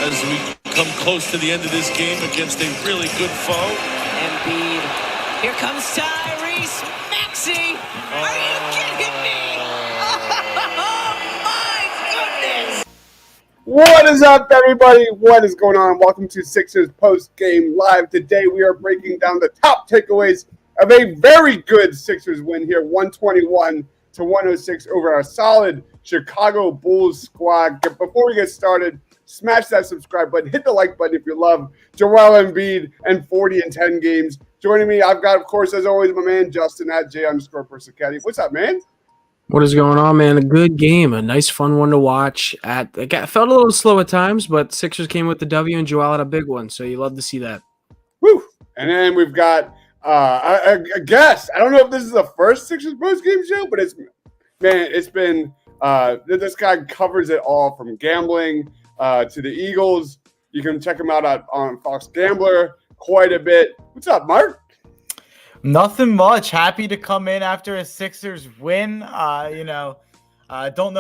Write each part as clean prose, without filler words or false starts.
as we come close to the end of this game against a really good foe. Embiid. Here comes Tyrese Maxey. Are you kidding me? Oh, my goodness. What is up, everybody? What is going on? Welcome to Sixers Post Game Live. Today we are breaking down the top takeaways of a very good Sixers win here, 121-106 over a solid Chicago Bulls squad. Before we get started, smash that subscribe button, hit the like button if you love Joel Embiid and 40 and 10 games. Joining me, I've got, of course, as always, my man Justin at J_Persicati. What's up, man? What is going on, man? A good game, a nice, fun one to watch. It felt a little slow at times, but Sixers came with the W, and Joel had a big one, so you love to see that. Woo! And then we've got a guest. I don't know if this is the first Sixers post game show, but it's been this guy covers it all from gambling to the Eagles. You can check him out on Fox Gambler quite a bit. What's up, Mark? Nothing much. Happy to come in after a Sixers win. Don't know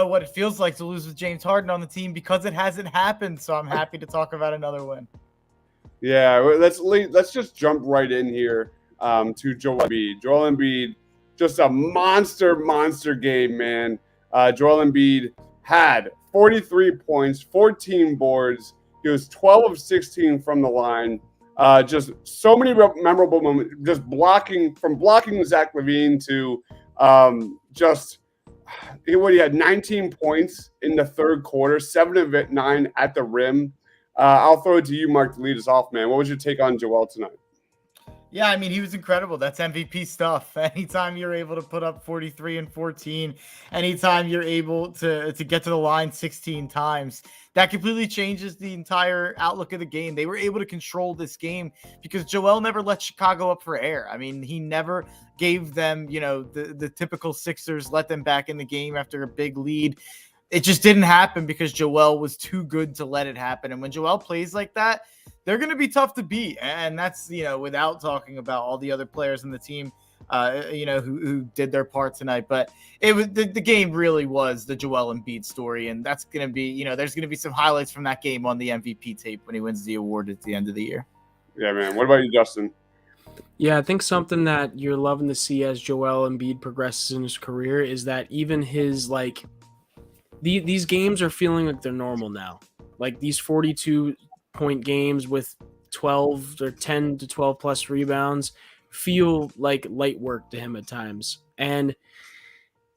what it feels like to lose with James Harden on the team because it hasn't happened. So I'm happy to talk about another win. Yeah, let's just jump right in here to Joel Embiid. Joel Embiid, just a monster game, man. Joel Embiid had 43 points, 14 boards. He was 12 of 16 from the line. Just so many memorable moments, just blocking Zach LaVine to he had 19 points in the third quarter, 7 of it, 9 at the rim. I'll throw it to you, Mark, to lead us off, man. What was your take on Joel tonight? Yeah, I mean, he was incredible. That's MVP stuff. Anytime you're able to put up 43 and 14, anytime you're able to get to the line 16 times, that completely changes the entire outlook of the game. They were able to control this game because Joel never let Chicago up for air. I mean, he never gave them, the typical Sixers let them back in the game after a big lead. It just didn't happen because Joel was too good to let it happen. And when Joel plays like that, they're going to be tough to beat. And that's, without talking about all the other players in the team, who did their part tonight. But it was the game really was the Joel Embiid story. And that's going to be, there's going to be some highlights from that game on the MVP tape when he wins the award at the end of the year. Yeah, man. What about you, Justin? Yeah, I think something that you're loving to see as Joel Embiid progresses in his career is that even his, these games are feeling like they're normal now. Like these 42-point games with 12 or 10 to 12 plus rebounds feel like light work to him at times. And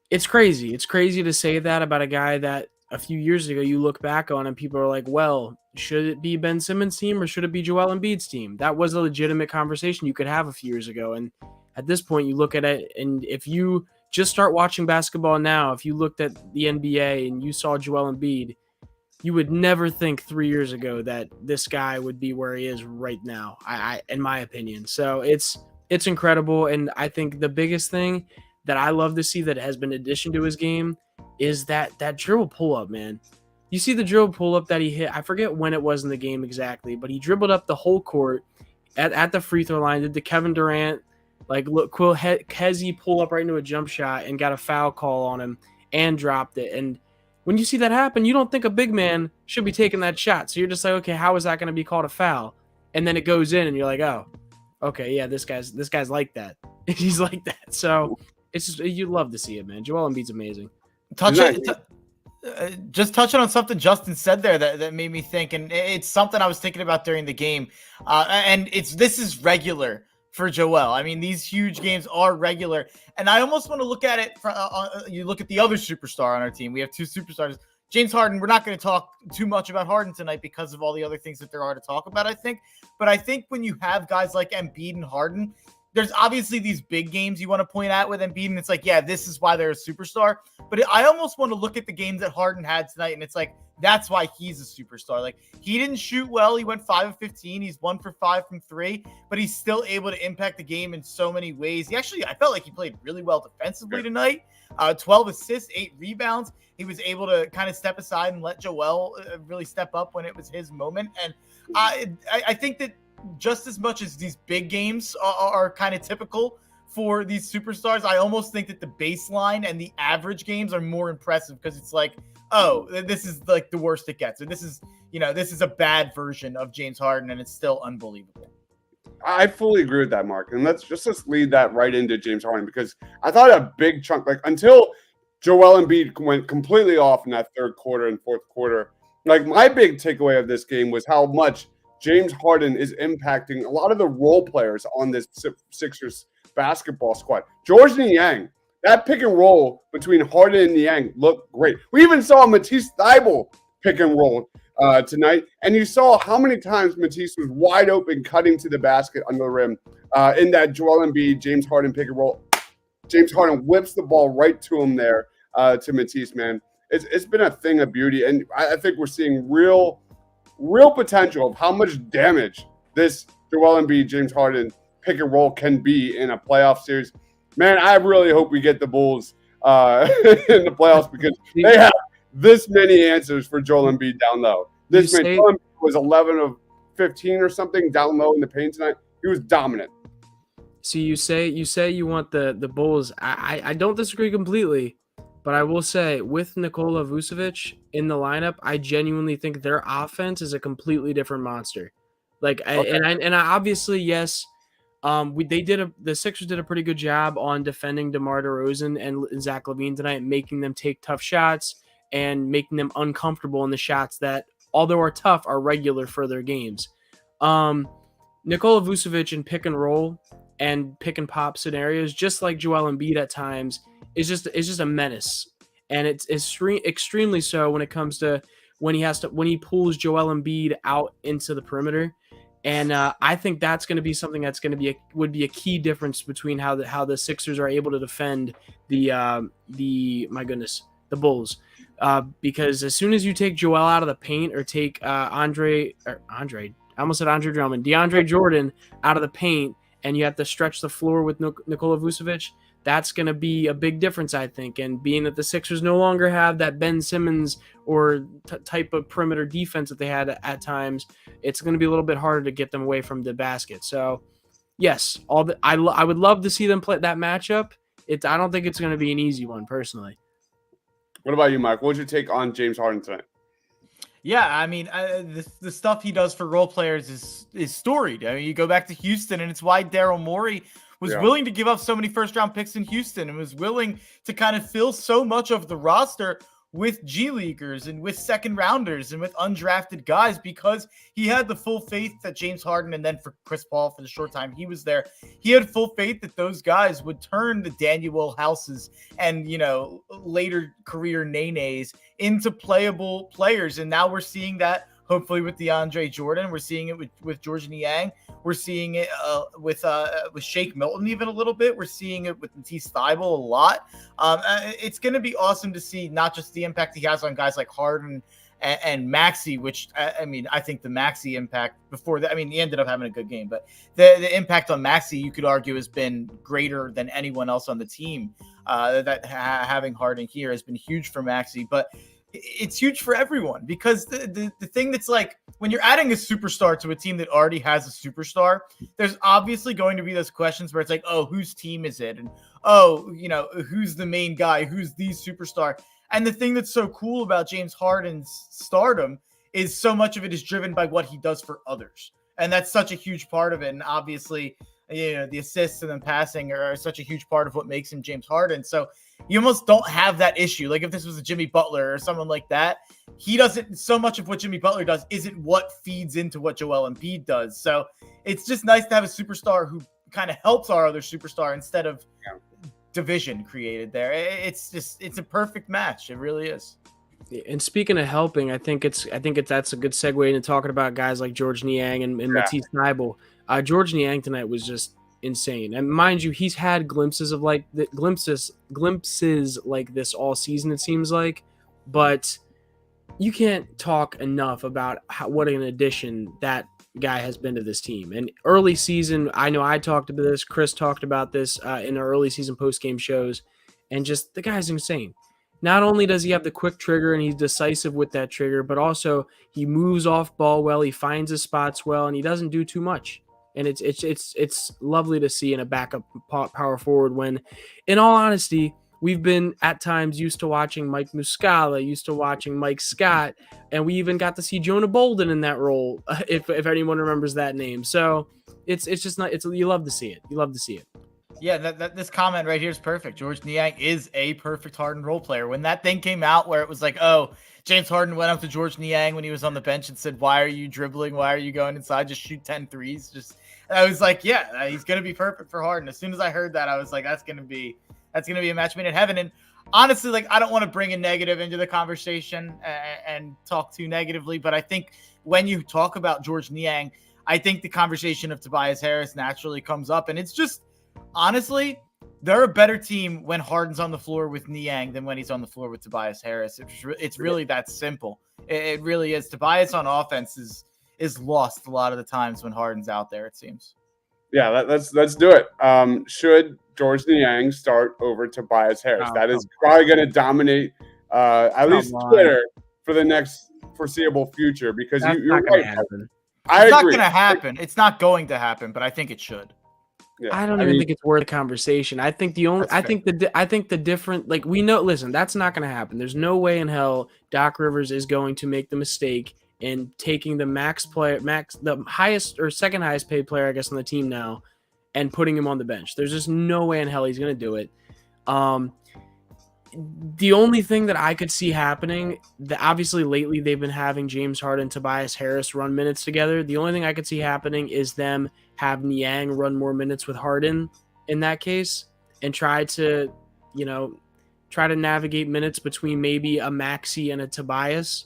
it's crazy. It's crazy to say that about a guy that a few years ago you look back on and people are like, well, should it be Ben Simmons' team or should it be Joel Embiid's team? That was a legitimate conversation you could have a few years ago. And at this point, you look at it, and if you just start watching basketball now, if you looked at the NBA and you saw Joel Embiid, you would never think 3 years ago that this guy would be where he is right now, in my opinion. So it's incredible, and I think the biggest thing that I love to see that has been addition to his game is that dribble pull-up, man. You see the dribble pull-up that he hit, I forget when it was in the game exactly, but he dribbled up the whole court at the free throw line, did the Kevin Durant, Hezzy pull up right into a jump shot and got a foul call on him and dropped it. And when you see that happen, you don't think a big man should be taking that shot. So you're just like, okay, how is that going to be called a foul? And then it goes in and you're like, oh, okay, yeah, this guy's like that. He's like that. So it's just, you love to see it, man. Joel Embiid's amazing. Just touching on something Justin said there that made me think, and it's something I was thinking about during the game. And this is regular for Joel. I mean, these huge games are regular. And I almost want to look at it you look at the other superstar on our team. We have two superstars. James Harden, we're not going to talk too much about Harden tonight because of all the other things that there are to talk about, I think. But I think when you have guys like Embiid and Harden, there's obviously these big games you want to point at with Embiid, and it's like, yeah, this is why they're a superstar. But I almost want to look at the games that Harden had tonight, and it's like, that's why he's a superstar. Like, he didn't shoot well. He went 5 of 15. He's 1 for 5 from 3, but he's still able to impact the game in so many ways. I felt like he played really well defensively tonight. 12 assists, 8 rebounds. He was able to kind of step aside and let Joel really step up when it was his moment. And I think that just as much as these big games are kind of typical for these superstars, I almost think that the baseline and the average games are more impressive because it's like, oh, this is like the worst it gets. Or this is a bad version of James Harden, and it's still unbelievable. I fully agree with that, Mark. And let's lead that right into James Harden, because I thought a big chunk, like until Joel Embiid went completely off in that third quarter and fourth quarter, like my big takeaway of this game was how much James Harden is impacting a lot of the role players on this Sixers basketball squad. George Niang, that pick and roll between Harden and Niang looked great. We even saw Matisse Thybulle pick and roll tonight, and you saw how many times Matisse was wide open, cutting to the basket under the rim in that Joel Embiid, James Harden pick and roll. James Harden whips the ball right to him there to Matisse, man. It's been a thing of beauty, and I think we're seeing real potential of how much damage this Joel Embiid, James Harden pick and roll can be in a playoff series. Man, I really hope we get the Bulls in the playoffs, because they have this many answers for Joel Embiid down low. Joel Embiid was 11 of 15 or something down low in the paint tonight. He was dominant. So you say you want the Bulls. I don't disagree completely, but I will say with Nikola Vucevic in the lineup, I genuinely think their offense is a completely different monster. Like, okay. and I obviously, yes, the Sixers did a pretty good job on defending DeMar DeRozan and Zach LaVine tonight, making them take tough shots and making them uncomfortable in the shots that, although are tough, are regular for their games. Nikola Vucevic in pick and roll and pick and pop scenarios, just like Joel Embiid at times, is just a menace, and it's extremely so when it comes to when he pulls Joel Embiid out into the perimeter. And I think that's going to be something that's going to be a key difference between how the Sixers are able to defend the Bulls, because as soon as you take Joel out of the paint, or take DeAndre Jordan out of the paint, and you have to stretch the floor with Nikola Vucevic, that's going to be a big difference, I think. And being that the Sixers no longer have that Ben Simmons or type of perimeter defense that they had at times, it's going to be a little bit harder to get them away from the basket. So, yes, I would love to see them play that matchup. I don't think it's going to be an easy one, personally. What about you, Mike? What would you take on James Harden tonight? Yeah, I mean, the stuff he does for role players is storied. I mean, you go back to Houston, and it's why Daryl Morey was willing to give up so many first-round picks in Houston, and was willing to kind of fill so much of the roster with G Leaguers and with second rounders and with undrafted guys, because he had the full faith that James Harden, and then for Chris Paul for the short time he was there, he had full faith that those guys would turn the Daniel Houses and, later career Nenes into playable players. And now we're seeing that hopefully with DeAndre Jordan. We're seeing it with George Niang. We're seeing it with Shake Milton even a little bit. We're seeing it with Matisse Thybulle a lot. It's going to be awesome to see not just the impact he has on guys like Harden and Maxey, which, I mean, I think the Maxey impact before that, I mean, he ended up having a good game, but the impact on Maxey, you could argue, has been greater than anyone else on the team. Having Harden here has been huge for Maxey, but it's huge for everyone, because the thing that's like, when you're adding a superstar to a team that already has a superstar, there's obviously going to be those questions where it's like, oh, whose team is it? And, oh, who's the main guy? Who's the superstar? And the thing that's so cool about James Harden's stardom is so much of it is driven by what he does for others. And that's such a huge part of it. And obviously, the assists and the passing are such a huge part of what makes him James Harden. So you almost don't have that issue. Like if this was a Jimmy Butler or someone like that, he doesn't, so much of what Jimmy Butler does isn't what feeds into what Joel Embiid does. So it's just nice to have a superstar who kind of helps our other superstar instead of division created there. It's a perfect match. It really is. And speaking of helping, I think that's a good segue into talking about guys like George Niang and Matisse Thybulle. George Niang tonight was just insane. And mind you, he's had glimpses like this all season, it seems like. But you can't talk enough about what an addition that guy has been to this team. And early season, I know I talked about this, Chris talked about this in our early season post-game shows, and just the guy's insane. Not only does he have the quick trigger and he's decisive with that trigger, but also he moves off ball well, he finds his spots well, and he doesn't do too much. And it's lovely to see in a backup power forward when, in all honesty, we've been at times used to watching Mike Muscala, used to watching Mike Scott, and we even got to see Jonah Bolden in that role, if anyone remembers that name. So it's just not, you love to see it. You love to see it. Yeah, this comment right here is perfect. George Niang is a perfect Harden role player. When that thing came out where it was like, oh, James Harden went up to George Niang when he was on the bench and said, why are you dribbling? Why are you going inside? Just shoot 10 threes. And I was like, yeah, he's going to be perfect for Harden. As soon as I heard that, I was like, that's going to be a match made in heaven. And honestly, like, I don't want to bring a negative into the conversation and talk too negatively, but I think when you talk about George Niang, I think the conversation of Tobias Harris naturally comes up. And it's just, honestly, they're a better team when Harden's on the floor with Niang than when he's on the floor with Tobias Harris. It's really that simple. It really is. Tobias on offense is lost a lot of the times when Harden's out there, it seems. Yeah, let's do it. Should George Niang start over Tobias Harris? That is probably going to dominate at least Twitter for the next foreseeable future, because you're right. It's not going to happen. It's not going to happen, but I think it should. Yeah. I don't even think it's worth a conversation. I think the different, like, we know, listen, that's not going to happen. There's no way in hell Doc Rivers is going to make the mistake in taking the highest or second highest paid player, I guess, on the team now, and putting him on the bench. There's just no way in hell he's going to do it. The only thing that I could see happening, obviously lately they've been having James Harden, Tobias Harris run minutes together. The only thing I could see happening is them have Niang run more minutes with Harden in that case, and try to navigate minutes between maybe a Maxey and a Tobias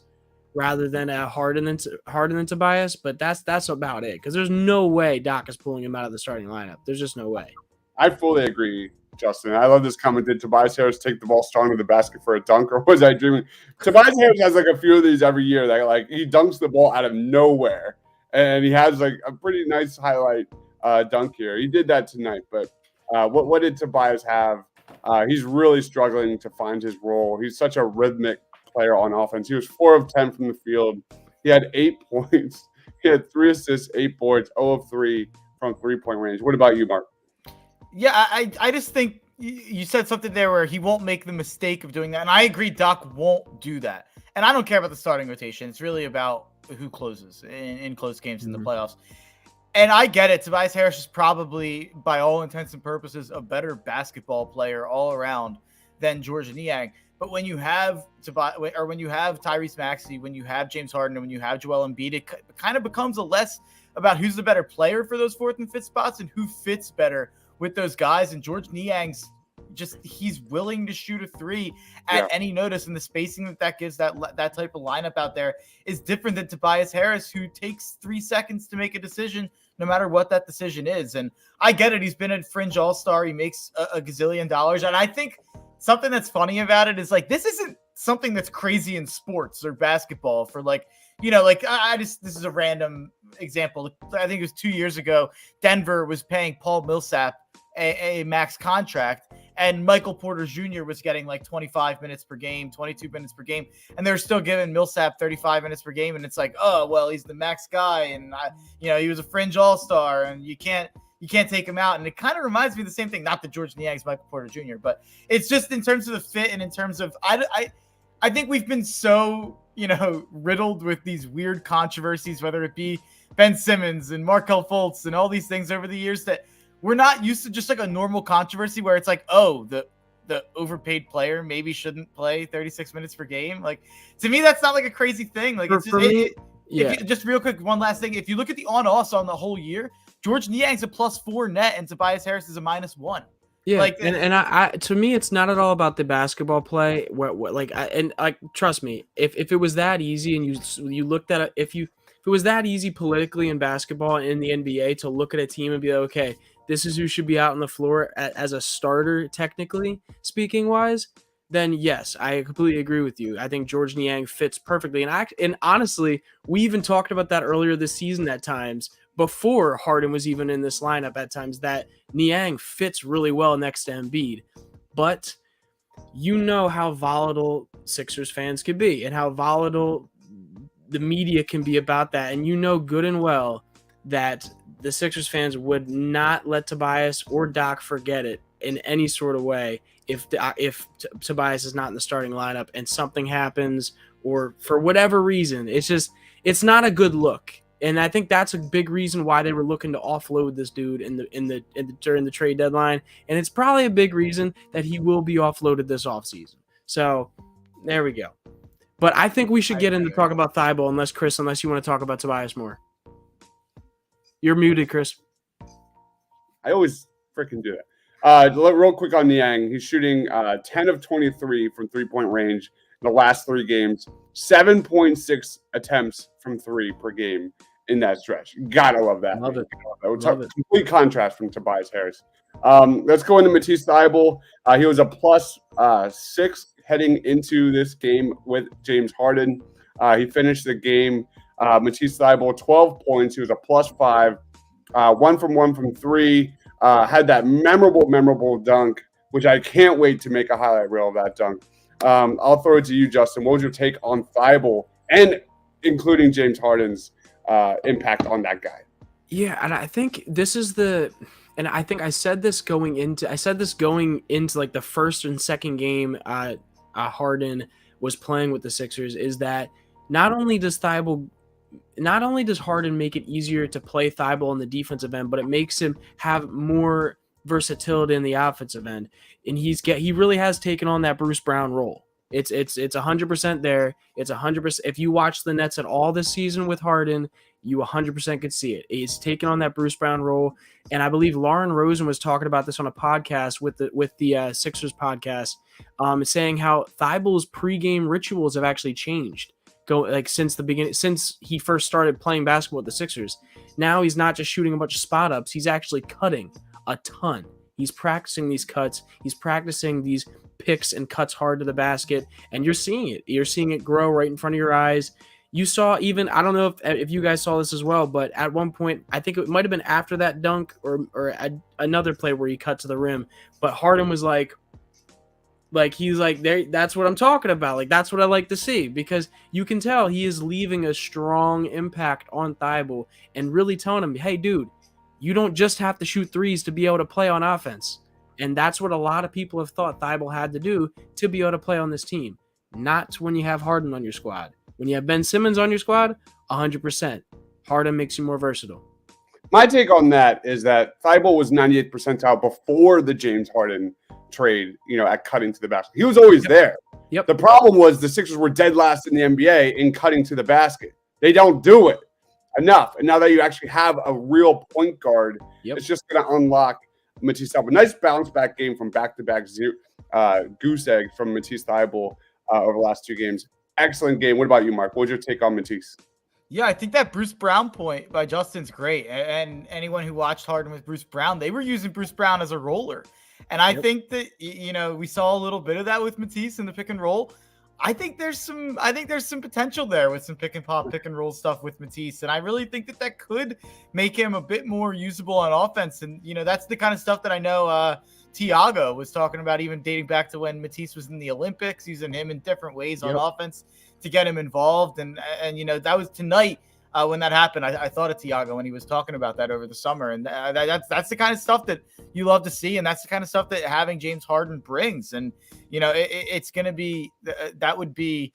rather than a Harden and Tobias. But that's about it, because there's no way Doc is pulling him out of the starting lineup. There's just no way. I fully agree, Justin. I love this comment. Did Tobias Harris take the ball strong to the basket for a dunk, or was I dreaming? Tobias Harris has like a few of these every year that, like, he dunks the ball out of nowhere, and he has like a pretty nice highlight dunk here. He did that tonight, but what did Tobias have? He's really struggling to find his role. He's such a rhythmic player on offense. He was 4 of 10 from the field. He had 8 points. He had 3 assists, 8 boards, 0 of 3 from 3-point range. What about you, Mark? Yeah, I just think you said something there where he won't make the mistake of doing that. And I agree, Doc won't do that. And I don't care about the starting rotation. It's really about who closes in close games in the playoffs. And I get it. Tobias Harris is probably, by all intents and purposes, a better basketball player all around than George Niang. But when you have Tyrese Maxey, when you have James Harden, and when you have Joel Embiid, it kind of becomes less about who's the better player for those 4th and 5th spots and who fits better with those guys. And George Niang's he's willing to shoot a 3 at any notice, and the spacing that gives that type of lineup out there is different than Tobias Harris, who takes 3 seconds to make a decision no matter what that decision is. And I get it. He's been a fringe all-star. He makes a gazillion dollars. And I think something that's funny about it is, like, this isn't something that's crazy in sports or basketball for, like, this is a random example. I think it was 2 years ago, Denver was paying Paul Millsap a max contract, and Michael Porter Jr. was getting like 25 minutes per game, 22 minutes per game, and they're still giving Millsap 35 minutes per game. And it's like, oh, well, he's the max guy, and he was a fringe all-star, and you can't take him out. And it kind of reminds me of the same thing. Not that George Niang's Michael Porter Jr., but it's just in terms of the fit and in terms of I think we've been so riddled with these weird controversies, whether it be Ben Simmons and Markelle Fultz and all these things over the years, that we're not used to just like a normal controversy where it's like, oh, the overpaid player maybe shouldn't play 36 minutes per game. Like, to me, that's not like a crazy thing. Like, just real quick, one last thing. If you look at the on-offs on the whole year, George Niang's a +4 net and Tobias Harris is a -1. Yeah, I to me, it's not at all about the basketball play. Trust me, if it was that easy, and you looked at it, if it was that easy politically in basketball and in the NBA to look at a team and be like, okay, this is who should be out on the floor as a starter, technically speaking wise, then yes, I completely agree with you. I think George Niang fits perfectly. And honestly, we even talked about that earlier this season at times, before Harden was even in this lineup at times, that Niang fits really well next to Embiid. But you know how volatile Sixers fans can be and how volatile the media can be about that. And you know good and well that the Sixers fans would not let Tobias or Doc forget it in any sort of way if Tobias is not in the starting lineup and something happens or for whatever reason. It's not a good look. And I think that's a big reason why they were looking to offload this dude during the trade deadline. And it's probably a big reason that he will be offloaded this offseason. So there we go. But I think we should get into talk about Thibault unless you want to talk about Tobias more. You're muted, Chris. I always freaking do that. Real quick on Niang. He's shooting 10 of 23 from three-point range in the last 3 games. 7.6 attempts from 3 per game in that stretch. Gotta love that. Love it. Love it. Complete contrast from Tobias Harris. Let's go into Matisse Thybulle. He was a plus 6 heading into this game with James Harden. He finished the game. Matisse Thybulle, 12 points. He was a plus 5. 1 from 3. Had that memorable dunk, which I can't wait to make a highlight reel of that dunk. I'll throw it to you, Justin. What was your take on Thybulle and including James Harden's impact on that guy? Yeah, and I think this is and I think I said this going into like the first and second game Harden was playing with the Sixers, is that not only does Harden make it easier to play Thybulle on the defensive end, but it makes him have more versatility in the offensive end. And he really has taken on that Bruce Brown role. It's 100% there. It's 100%. If you watch the Nets at all this season with Harden, you 100% could see it. He's taken on that Bruce Brown role. And I believe Lauren Rosen was talking about this on a podcast with the Sixers podcast, saying how Thybulle's pregame rituals have actually changed. Since the beginning, since he first started playing basketball with the Sixers. Now he's not just shooting a bunch of spot ups, he's actually cutting a ton. He's practicing these cuts, he's practicing these picks and cuts hard to the basket, and you're seeing it grow right in front of your eyes. You saw even, I don't know if you guys saw this as well, but at one point, I think it might have been after that dunk or another play where he cut to the rim, but Harden was like he's like, there, that's what I'm talking about. Like, that's what I like to see, because you can tell he is leaving a strong impact on Thybulle and really telling him, hey, dude, you don't just have to shoot threes to be able to play on offense. And that's what a lot of people have thought Thybulle had to do to be able to play on this team. Not when you have Harden on your squad. When you have Ben Simmons on your squad, 100%. Harden makes you more versatile. My take on that is that Thybulle was 98th percentile before the James Harden trade, at cutting to the basket. He was always there. Yep. The problem was the Sixers were dead last in the NBA in cutting to the basket. They don't do it enough. And now that you actually have a real point guard, it's just going to unlock Matisse Thybulle. Nice bounce back game from back-to-back goose egg from Matisse Thybulle over the last 2 games. Excellent game. What about you, Mark? What was your take on Matisse? Yeah, I think that Bruce Brown point by Justin's great. And anyone who watched Harden with Bruce Brown, they were using Bruce Brown as a roller. And I think that, we saw a little bit of that with Matisse in the pick and roll. I think there's some potential there with some pick and pop, pick and roll stuff with Matisse. And I really think that could make him a bit more usable on offense. And, that's the kind of stuff that I know Tiago was talking about, even dating back to when Matisse was in the Olympics, using him in different ways on offense to get him involved. And that was tonight when that happened. I thought of Tiago when he was talking about that over the summer. And that's the kind of stuff that you love to see. And that's the kind of stuff that having James Harden brings. And, it's going to be, that would be,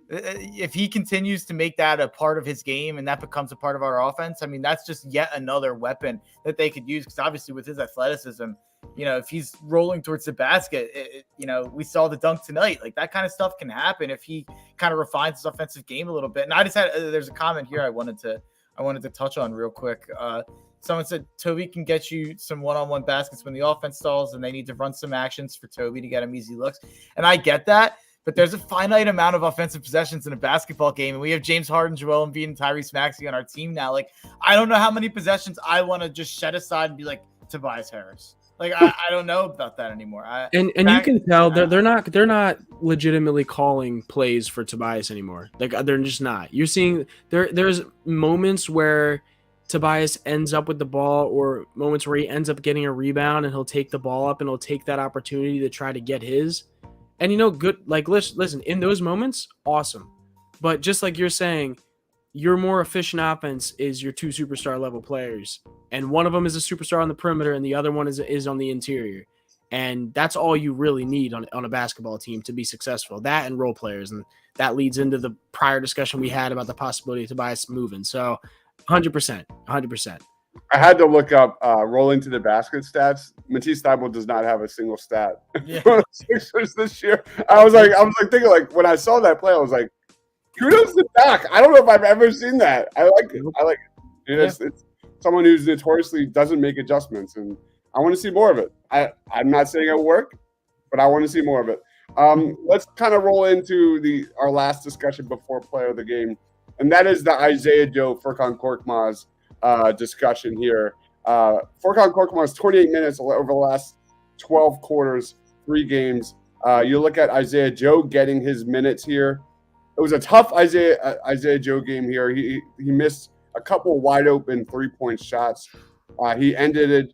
if he continues to make that a part of his game and that becomes a part of our offense, I mean, that's just yet another weapon that they could use. Because obviously with his athleticism, if he's rolling towards the basket, we saw the dunk tonight. Like, that kind of stuff can happen if he kind of refines his offensive game a little bit. And I just had, there's a comment here I wanted to touch on real quick. Someone said Toby can get you some one-on-one baskets when the offense stalls, and they need to run some actions for Toby to get him easy looks. And I get that, but there's a finite amount of offensive possessions in a basketball game. And we have James Harden, Joel Embiid, and Tyrese Maxey on our team now. Like, I don't know how many possessions I want to just shed aside and be like, Tobias Harris. Like, I don't know about that anymore. And you can tell they're not legitimately calling plays for Tobias anymore. Like, they're just not. You're seeing there's moments where Tobias ends up with the ball, or moments where he ends up getting a rebound and he'll take the ball up and he'll take that opportunity to try to get his. And good. Like, listen, in those moments, awesome. But just like you're saying, your more efficient offense is your two superstar level players, and one of them is a superstar on the perimeter, and the other one is on the interior. And that's all you really need on a basketball team to be successful. That and role players, and that leads into the prior discussion we had about the possibility of Tobias moving. So, 100%, 100%. I had to look up rolling to the basket stats. Matisse Thybulle does not have a single stat Yeah. for the Sixers this year. I was like thinking, like, when I saw that play, I was like, kudos to Doc. I don't know if I've ever seen that. I like it. I like it. It's someone who's notoriously doesn't make adjustments, and I want to see more of it. I'm not saying it will work, but I want to see more of it. Let's kind of roll into our last discussion before player of the game, and that is the Isaiah Joe Furkan Korkmaz discussion here. Furkan Korkmaz 28 minutes over the last 12 quarters, 3 games. You look at Isaiah Joe getting his minutes here. It was a tough Isaiah Joe game here. He missed a couple wide open 3-point shots. He ended it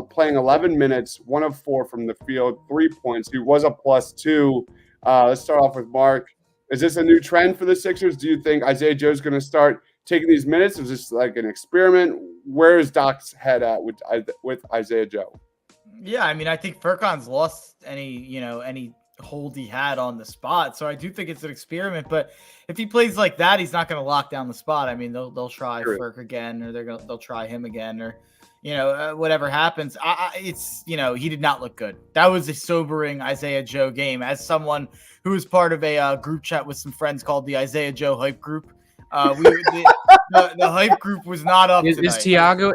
playing 11 minutes, 1 of 4 from the field, 3 points. He was a +2. Let's start off with Mark. Is this a new trend for the Sixers? Do you think Isaiah Joe's going to start taking these minutes? Is this like an experiment? Where is Doc's head at with Isaiah Joe? Yeah, I mean, I think Furkan's lost any hold he had on the spot. So I do think it's an experiment. But if he plays like that, he's not going to lock down the spot. I mean, they'll try Furk again, or they'll try him again, or whatever happens. He did not look good. That was a sobering Isaiah Joe game. As someone who was part of a group chat with some friends called the Isaiah Joe Hype Group, the hype group was not up tonight.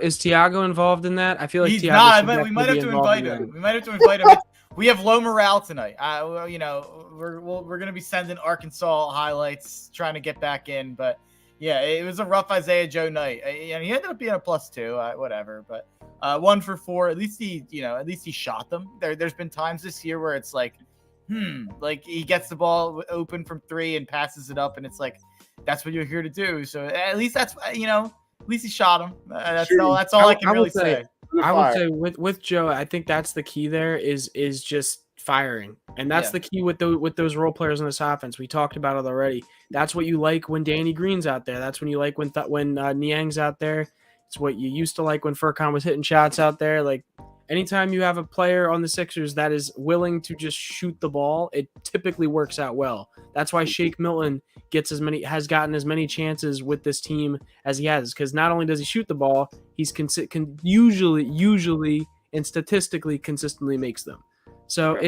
Is Tiago involved in that? I feel like he's Tiago not. We might have to invite him. We might have to invite him. We have low morale tonight. We're going to be sending Arkansas highlights, trying to get back in. But yeah, it was a rough Isaiah Joe night. He ended up being a +2, whatever. But 1 for 4. At least he shot them. There's been times this year where it's like he gets the ball open from 3 and passes it up, and it's like, that's what you're here to do. So at least at least he shot him. That's all I can really say. I would say with Joe, I think that's the key there is just firing. And that's the key with those role players in this offense. We talked about it already. That's what you like when Danny Green's out there. That's when you like when Niang's out there. It's what you used to like when Furkan was hitting shots out there. Like, anytime you have a player on the Sixers that is willing to just shoot the ball, it typically works out well. That's why Shake Milton has gotten as many chances with this team as he has, because not only does he shoot the ball, he's usually and statistically consistently makes them. So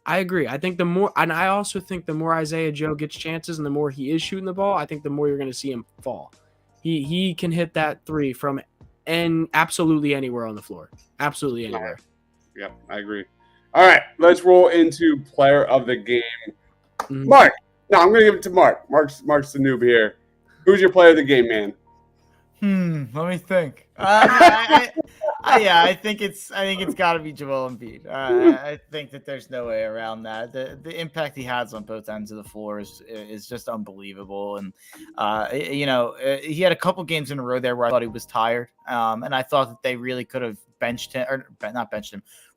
I agree. I think I also think the more Isaiah Joe gets chances and the more he is shooting the ball, I think the more you're going to see him fall. He can hit that 3 from absolutely anywhere on the floor. Absolutely anywhere. Yep, I agree. All right, let's roll into player of the game. Mark. No, I'm going to give it to Mark. Mark's the noob here. Who's your player of the game, man? Let me think. I think it's got to be Joel Embiid. I think that there's no way around that. The impact he has on both ends of the floor is just unbelievable. And he had a couple games in a row there where I thought he was tired, and I thought that they really could have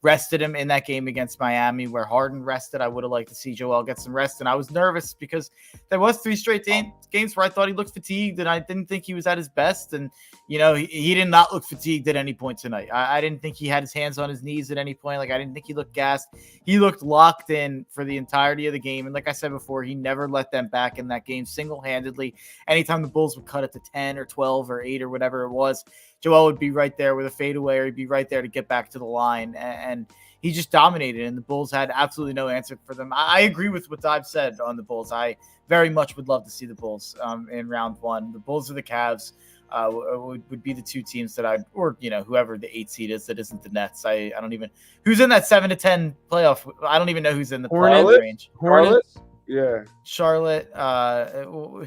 rested him in that game against Miami where Harden rested. I would have liked to see Joel get some rest, and I was nervous because there was 3 straight games where I thought he looked fatigued, and I didn't think he was at his best. And he did not look fatigued at any point tonight. I didn't think he had his hands on his knees at any point. Like, I didn't think he looked gassed. He looked locked in for the entirety of the game. And like I said before, he never let them back in that game single-handedly. Anytime the Bulls would cut it to 10 or 12 or 8 or whatever it was, Joel would be right there with a fadeaway, or he'd be right there to get back to the line. And he just dominated, and the Bulls had absolutely no answer for them. I agree with what I've said on the Bulls. I very much would love to see the Bulls in round 1. The Bulls or the Cavs would be the 2 teams that or whoever the 8 seed is that isn't the Nets. I don't even who's in that 7 to 10 playoff. I don't even know who's in the playoff range. Hornets. Yeah, Charlotte.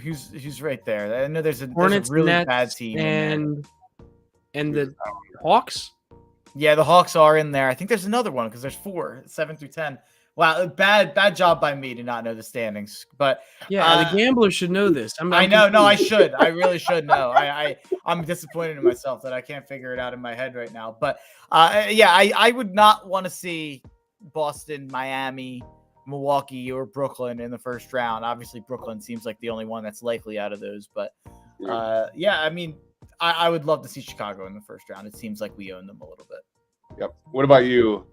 Who's right there? I know there's a really Nets, bad team and the Hawks. Yeah, the Hawks are in there. I think there's another one because there's 4, 7 through 10. Wow, bad job by me to not know the standings. But yeah, the gamblers should know this. I know. No, I should. I really should know. I'm disappointed in myself that I can't figure it out in my head right now. But I would not want to see Boston, Miami, Milwaukee or Brooklyn in the first round. Obviously, Brooklyn seems like the only one that's likely out of those. But yeah, I mean, I would love to see Chicago in the first round. It seems like we own them a little bit. Yep. What about you,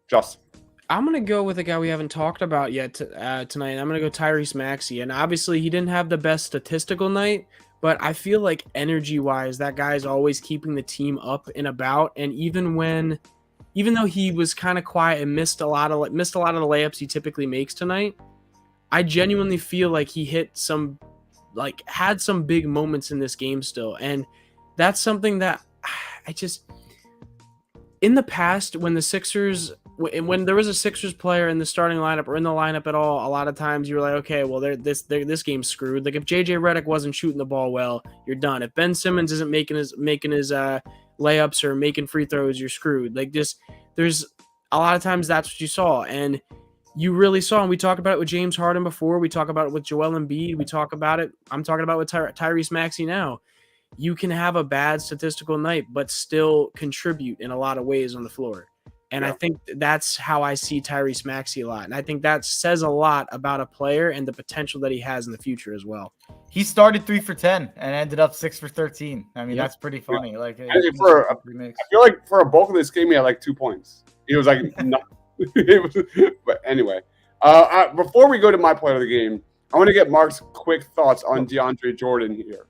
Justin? I'm going to go with a guy we haven't talked about yet tonight. I'm going to go Tyrese Maxey. And obviously, he didn't have the best statistical night, but I feel like energy-wise, that guy's always keeping the team up and about. And even though he was kind of quiet and missed a lot of the layups he typically makes tonight, I genuinely feel like he had some big moments in this game still. And that's something that in the past, when there was a Sixers player in the starting lineup or in the lineup at all, a lot of times you were like, okay, well, this game's screwed. Like if JJ Redick wasn't shooting the ball well, you're done. If Ben Simmons isn't making his layups or making free throws, you're screwed. Like there's a lot of times that's what you saw, and you really saw. And we talked about it with James Harden before. We talk about it with Joel Embiid. We talk about it. I'm talking about with Tyrese Maxey now. You can have a bad statistical night, but still contribute in a lot of ways on the floor. And I think that's how I see Tyrese Maxey a lot. And I think that says a lot about a player and the potential that he has in the future as well. He started 3 for 10 and ended up 6 for 13. I mean, that's pretty funny. Yeah. Like, I feel like for a bulk of this game, he had like 2 points. He was like, no. But anyway, before we go to my player of the game, I want to get Mark's quick thoughts on DeAndre Jordan here.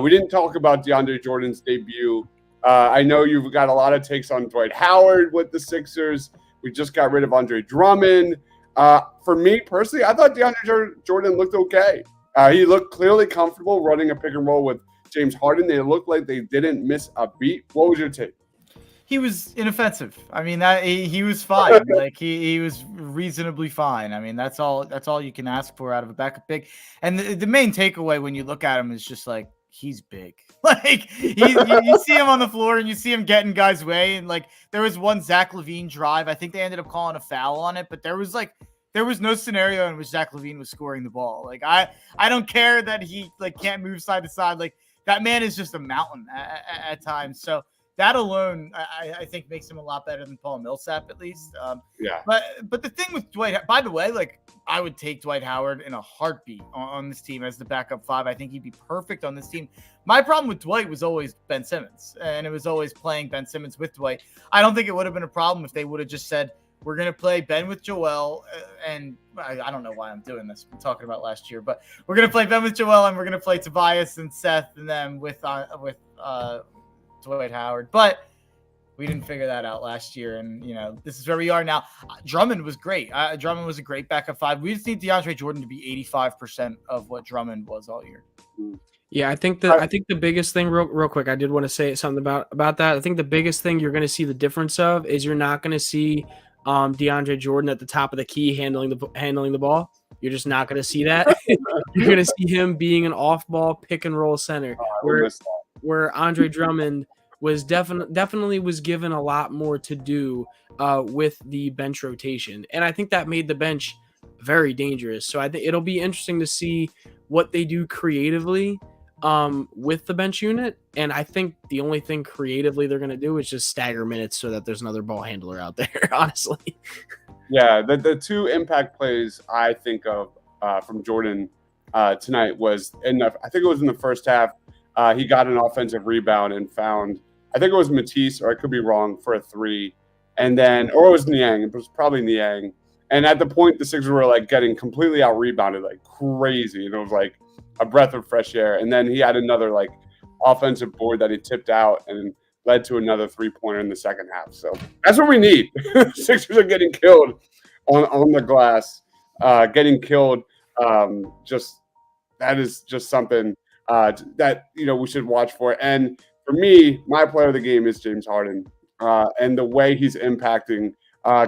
We didn't talk about DeAndre Jordan's debut. I know you've got a lot of takes on Dwight Howard with the Sixers. We just got rid of Andre Drummond. For me personally, I thought DeAndre Jordan looked okay. He looked clearly comfortable running a pick and roll with James Harden. They looked like they didn't miss a beat. What was your take? He was inoffensive. I mean, that he was fine. Like he was reasonably fine. I mean, that's all you can ask for out of a backup big. And the main takeaway when you look at him is just like, he's big. Like you see him on the floor and you see him getting guys' way. And like there was one Zach LaVine drive. I think they ended up calling a foul on it, but there was no scenario in which Zach LaVine was scoring the ball. Like I don't care that he like can't move side to side. Like that man is just a mountain at times. So that alone, I think makes him a lot better than Paul Millsap, at least. Yeah. But the thing with Dwight, by the way, like I would take Dwight Howard in a heartbeat on this team as the backup 5. I think he'd be perfect on this team. My problem with Dwight was always Ben Simmons, and it was always playing Ben Simmons with Dwight. I don't think it would have been a problem if they would have just said, we're going to play Ben with Joel, and I don't know why I'm doing this. I'm talking about last year, but we're going to play Ben with Joel, and we're going to play Tobias and Seth and them with Dwight Howard. But we didn't figure that out last year, and this is where we are now. Drummond was great. Drummond was a great backup 5. We just need DeAndre Jordan to be 85% of what Drummond was all year. Yeah, I think the biggest thing, real quick, I did want to say something about that. I think the biggest thing you're going to see the difference of is you're not going to see DeAndre Jordan at the top of the key handling the ball. You're just not going to see that. You're going to see him being an off-ball pick and roll center, where Andre Drummond was definitely was given a lot more to do with the bench rotation, and I think that made the bench very dangerous. So I think it'll be interesting to see what they do creatively with the bench unit, and I think the only thing creatively they're going to do is just stagger minutes so that there's another ball handler out there. Honestly, yeah, the 2 impact plays I think of from Jordan tonight was I think it was in the first half. He got an offensive rebound and found, I think it was Matisse, or I could be wrong, for a 3. And then, or it was Niang. It was probably Niang. And at the point, the Sixers were like getting completely out rebounded like crazy. And it was like a breath of fresh air. And then he had another like offensive board that he tipped out and led to another 3-pointer in the second half. So that's what we need. Sixers are getting killed on the glass, getting killed. That is just something that we should watch for. And for me, my player of the game is James Harden, and the way he's impacting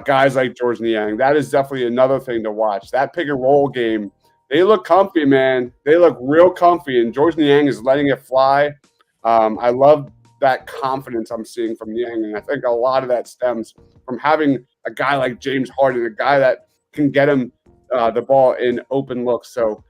guys like George Niang. That is definitely another thing to watch. That pick and roll game, they look comfy, man. They look real comfy, and George Niang is letting it fly. I love that confidence I'm seeing from Niang, and I think a lot of that stems from having a guy like James Harden, a guy that can get him the ball in open looks. So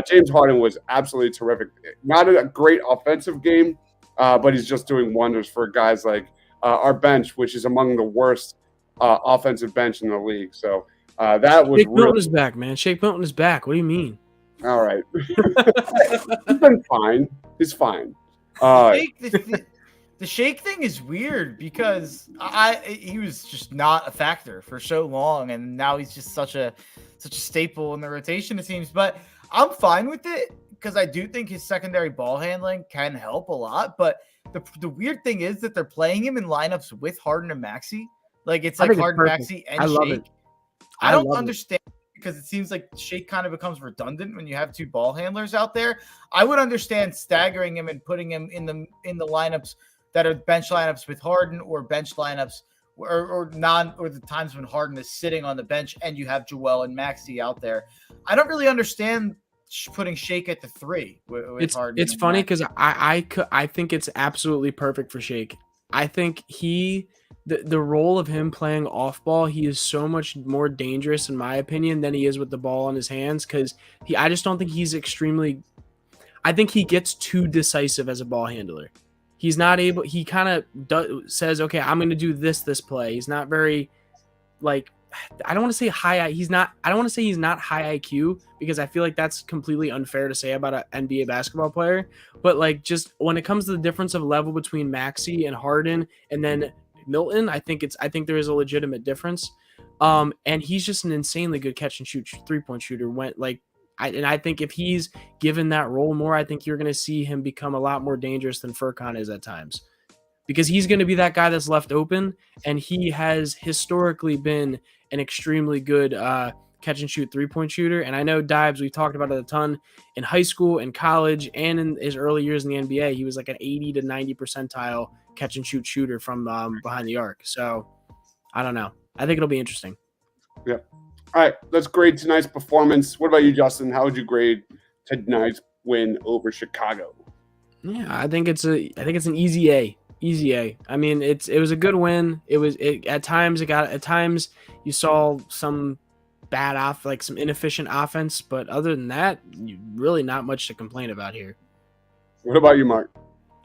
James Harden was absolutely terrific. Not a great offensive game, but he's just doing wonders for guys like our bench, which is among the worst offensive bench in the league. So That was Shake Milton really is back, man. Shake Milton is back. What do you mean? all right. He's been fine. He's fine. The shake thing is weird because he was just not a factor for so long, and now he's just such a staple in the rotation, it seems. But I'm fine with it because I do think his secondary ball handling can help a lot. But the weird thing is that they're playing him in lineups with Harden and Maxey. Like it's like Harden, Maxey, and I love Shake. it. I don't understand because it seems like Shake kind of becomes redundant when you have two ball handlers out there. I would understand staggering him and putting him in the lineups that are bench lineups with Harden, or bench lineups or the times when Harden is sitting on the bench and you have Joel and Maxey out there. I don't really understand putting Shake at the 3 with Harden. It's funny because I think it's absolutely perfect for Shake. I think the role of him playing off ball, he is so much more dangerous in my opinion than he is with the ball in his hands, because I just don't think he's I think he gets too decisive as a ball handler. He's not able. He kind of says, "Okay, I'm going to do this play." He's not very, like, I don't want to say high. He's not. I don't want to say he's not high IQ, because I feel like that's completely unfair to say about an NBA basketball player. But like, just when it comes to the difference of level between Maxey and Harden, and then Milton, I think there is a legitimate difference. And he's just an insanely good catch and shoot 3-point shooter. I think if he's given that role more, I think you're going to see him become a lot more dangerous than Furkan is at times, because he's going to be that guy that's left open, and he has historically been an extremely good catch and shoot 3-point shooter. And I know Dives, we talked about it a ton in high school and college, and in his early years in the NBA, he was like an 80 to 90 percentile catch and shoot shooter from behind the arc. So I don't know. I think it'll be interesting. Yeah. All right, let's grade tonight's performance. What about you, Justin? How would you grade tonight's win over Chicago? Yeah, I think it's an easy A. Easy A. I mean, it was a good win. At times you saw some bad some inefficient offense, but other than that, really not much to complain about here. What about you, Mark?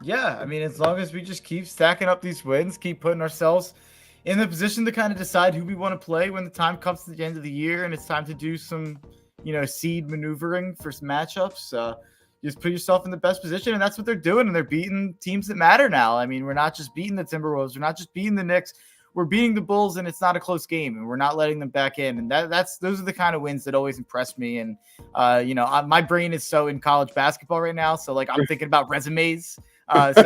Yeah, I mean, as long as we just keep stacking up these wins, keep putting ourselves in the position to kind of decide who we want to play when the time comes to the end of the year and it's time to do some, seed maneuvering for some matchups. Just put yourself in the best position, and that's what they're doing, and they're beating teams that matter now. I mean, we're not just beating the Timberwolves, we're not just beating the Knicks, we're beating the Bulls, and it's not a close game, and we're not letting them back in. And those are the kind of wins that always impress me. And my brain is so in college basketball right now, so like I'm thinking about resumes. That's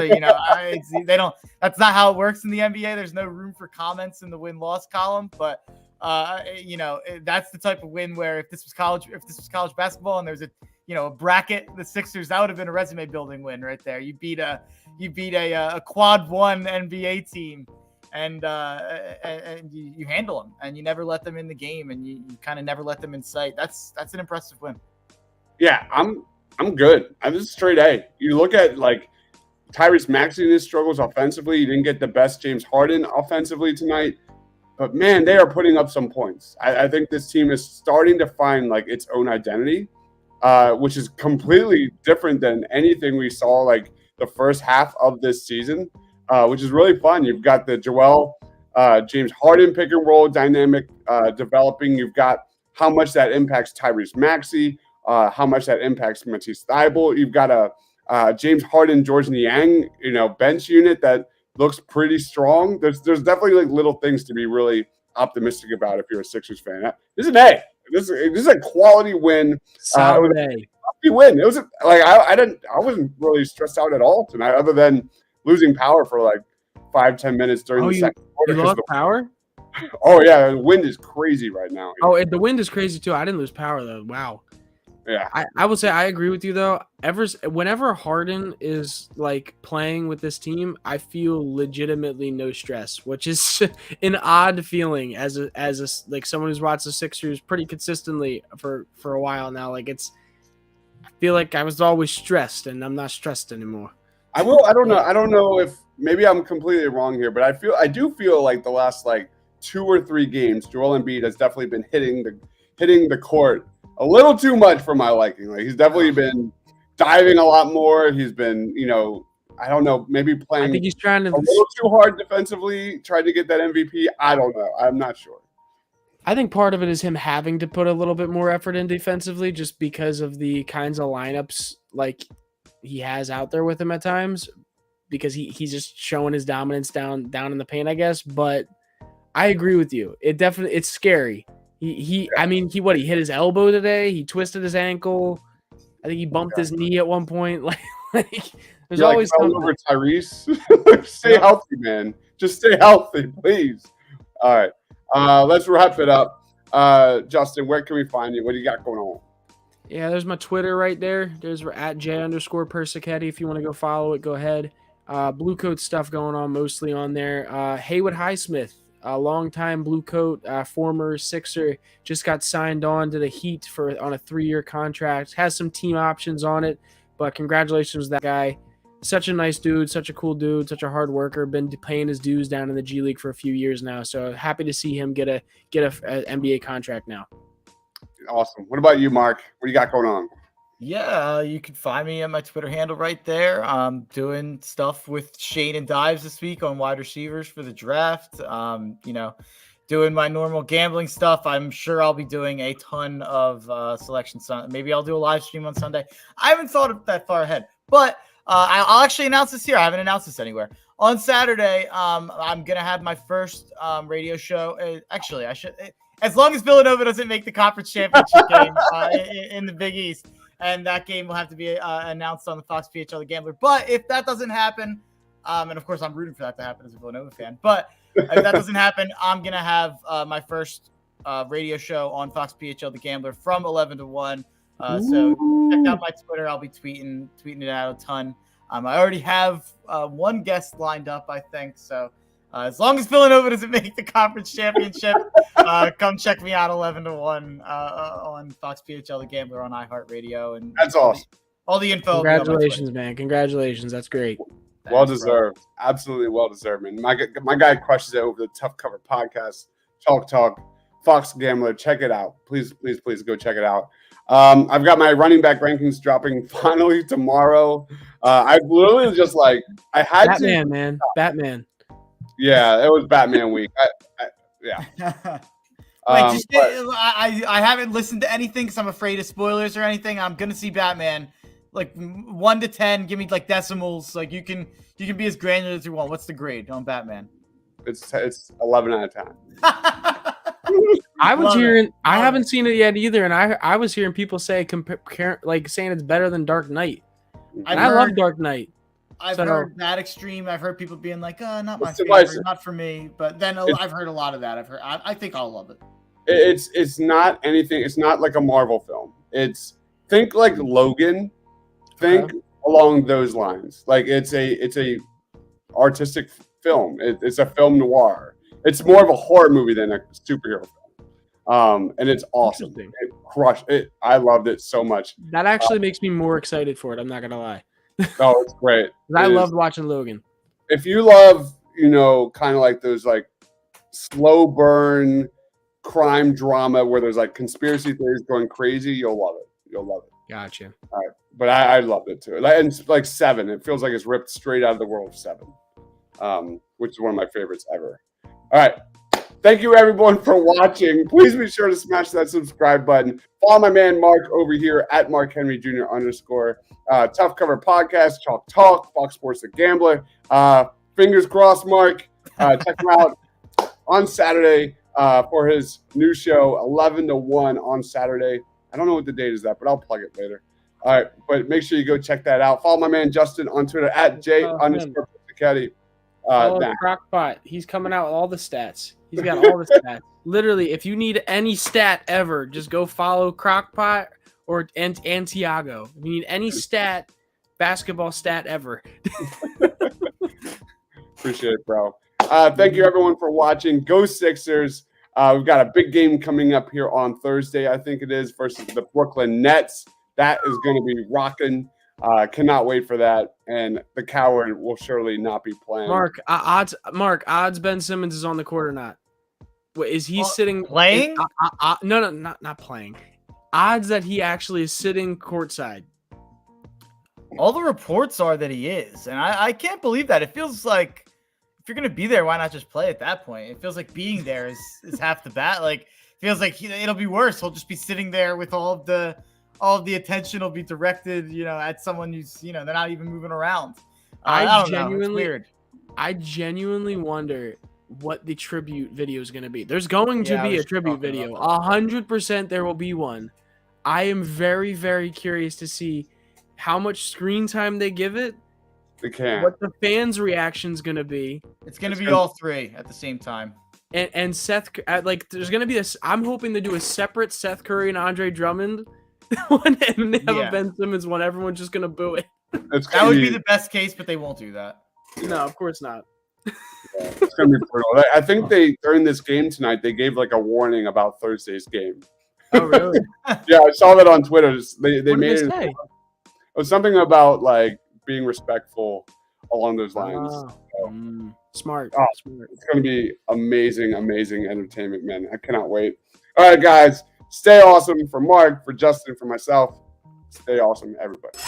not how it works in the NBA. There's no room for comments in the win-loss column, but that's the type of win where if this was college basketball and there's a bracket, the Sixers, that would have been a resume building win right there. You beat a quad 1 NBA team, and you handle them, and you never let them in the game, and you kind of never let them in sight. That's an impressive win. Yeah, I'm good. I'm just straight A. You look at like Tyrese Maxey in his struggles offensively. You didn't get the best James Harden offensively tonight, but man, they are putting up some points. I think this team is starting to find like its own identity, which is completely different than anything we saw like the first half of this season, which is really fun. You've got the Joel James Harden pick and roll dynamic developing. You've got how much that impacts Tyrese Maxey, how much that impacts Matisse Thybulle. You've got a James Harden, George Niang, bench unit that looks pretty strong. There's definitely like little things to be really optimistic about if you're a Sixers fan. This is an A. This is a quality win. Solid A. Win. It was like I wasn't really stressed out at all tonight, other than losing power for like 5-10 minutes during the second quarter. You lost power? Oh yeah, the wind is crazy right now. Oh, the wind is crazy too. I didn't lose power though. Wow. Yeah, I will say I agree with you though. Whenever Harden is like playing with this team, I feel legitimately no stress, which is an odd feeling as a like someone who's watched the Sixers pretty consistently for a while now. Like I feel like I was always stressed, and I'm not stressed anymore. I don't know if maybe I'm completely wrong here, but I do feel like the last like 2 or 3 games, Joel Embiid has definitely been hitting the court a little too much for my liking. Like he's definitely been diving a lot more. He's been, I don't know, maybe playing. I think he's trying to a little too hard defensively, trying to get that MVP. I don't know. I'm not sure. I think part of it is him having to put a little bit more effort in defensively, just because of the kinds of lineups like he has out there with him at times. Because he's just showing his dominance down in the paint, I guess. But I agree with you. It's scary. He hit his elbow today. He twisted his ankle. I think he bumped his knee at one point. Like there's always something. Over Tyrese. Stay healthy, man. Just stay healthy, please. All right. Let's wrap it up. Justin, where can we find you? What do you got going on? Yeah, there's my Twitter right there. There's at J_Persichetti. If you want to go follow it, go ahead. Blue Coat stuff going on mostly on there. Haywood Highsmith, a longtime Blue Coat, former Sixer, just got signed on to the Heat on a 3-year contract. Has some team options on it, but congratulations to that guy. Such a nice dude, such a cool dude, such a hard worker. Been paying his dues down in the G League for a few years now. So happy to see him get a NBA contract now. Awesome. What about you, Mark? What do you got going on? Yeah, you can find me at my Twitter handle right there. I'm doing stuff with Shane and Dives this week on wide receivers for the draft. Doing my normal gambling stuff. I'm sure I'll be doing a ton of selection. Maybe I'll do a live stream on Sunday. I haven't thought of that far ahead, but I'll actually announce this here. I haven't announced this anywhere. On Saturday, I'm going to have my first radio show. Actually, I should, as long as Villanova doesn't make the conference championship game in the Big East. And that game will have to be announced on the Fox PHL The Gambler. But if that doesn't happen, and of course I'm rooting for that to happen as a Villanova fan, but if that doesn't happen, I'm going to have my first radio show on Fox PHL The Gambler from 11 to 1. So check out my Twitter. I'll be tweeting it out a ton. I already have one guest lined up, I think. So as long as Villanova doesn't make the conference championship, come check me out 11 to 1 on Fox PHL The Gambler on iHeartRadio. And that's awesome. All the info. Congratulations, man. Congratulations. That's great. Well deserved. Absolutely well deserved, man. My guy crushes it over the Tough Cover podcast. Talk. Fox Gambler. Check it out. Please go check it out. I've got my running back rankings dropping finally tomorrow. I literally just I had Batman, man. Batman. Yeah, it was Batman week. Yeah. I haven't listened to anything because I'm afraid of spoilers or anything. I'm gonna see Batman, 1 to 10. Give me decimals. You can be as granular as you want. What's the grade on Batman? It's 11 out of 10. I haven't seen it yet either, and I was hearing people say saying it's better than Dark Knight. I love Dark Knight. I've heard that extreme. I've heard people being like, not my favorite, not for me. But then I've heard a lot of that. I think I'll love it. It's not anything. It's not like a Marvel film. Think like Logan. Think along those lines. It's a artistic film. It's a film noir. It's more of a horror movie than a superhero film. And it's awesome. It crushed it. I loved it so much. That actually makes me more excited for it. I'm not gonna lie. Oh, it's great. I loved watching Logan. If you love, kind of like those slow burn crime drama where there's conspiracy theories going crazy, you'll love it. Gotcha. All right. But I loved it too. And 7, it feels like it's ripped straight out of the world of 7, which is one of my favorites ever. All right. Thank you, everyone, for watching. Please be sure to smash that subscribe button. Follow my man, Mark, over here at Mark Henry Jr. _ Tough Cover Podcast, Talk, Fox Sports The Gambler. Fingers crossed, Mark. Check him out on Saturday for his new show, 11 to 1 on Saturday. I don't know what the date is that, but I'll plug it later. All right, but make sure you go check that out. Follow my man, Justin, on Twitter at J_Persichetti. Crockpot. He's coming out with all the stats. He's got all the stats. Literally, if you need any stat ever, just go follow Crockpot or Tiago. If you need any basketball stat ever. Appreciate it, bro. Thank you, everyone, for watching. Go Sixers. We've got a big game coming up here on Thursday, I think it is, versus the Brooklyn Nets. That is going to be rocking. Cannot wait for that. And the Coward will surely not be playing. Odds Ben Simmons is on the court or not? Wait, is he sitting playing? No, not playing. Odds that he actually is sitting courtside. All the reports are that he is, and I can't believe that. It feels like if you're gonna be there, why not just play at that point? It feels like being there is half the bat. It feels like it'll be worse. He'll just be sitting there with all of the attention will be directed, at someone who's, they're not even moving around. I don't know. It's weird. I genuinely wonder what the tribute video is going to be. There's going to be a tribute video. 100% there will be one. I am very, very curious to see how much screen time they give it. They can't. What the fans' reaction is going to be. It's going to be all three at the same time. And Seth, there's going to be this. I'm hoping to do a separate Seth Curry and Andre Drummond one, and they have a Ben Simmons one. Everyone's just going to boo it. That would be the best case, but they won't do that. No, of course not. Yeah, it's gonna be brutal. I think during this game tonight they gave like a warning about Thursday's game. Oh really? Yeah, I saw that on Twitter. They What made did it. they say? It was something about like being respectful along those lines. Smart. Oh, Smart. It's gonna be amazing, amazing entertainment, man. I cannot wait. All right, guys, stay awesome. For Mark, for Justin, for myself, stay awesome, everybody.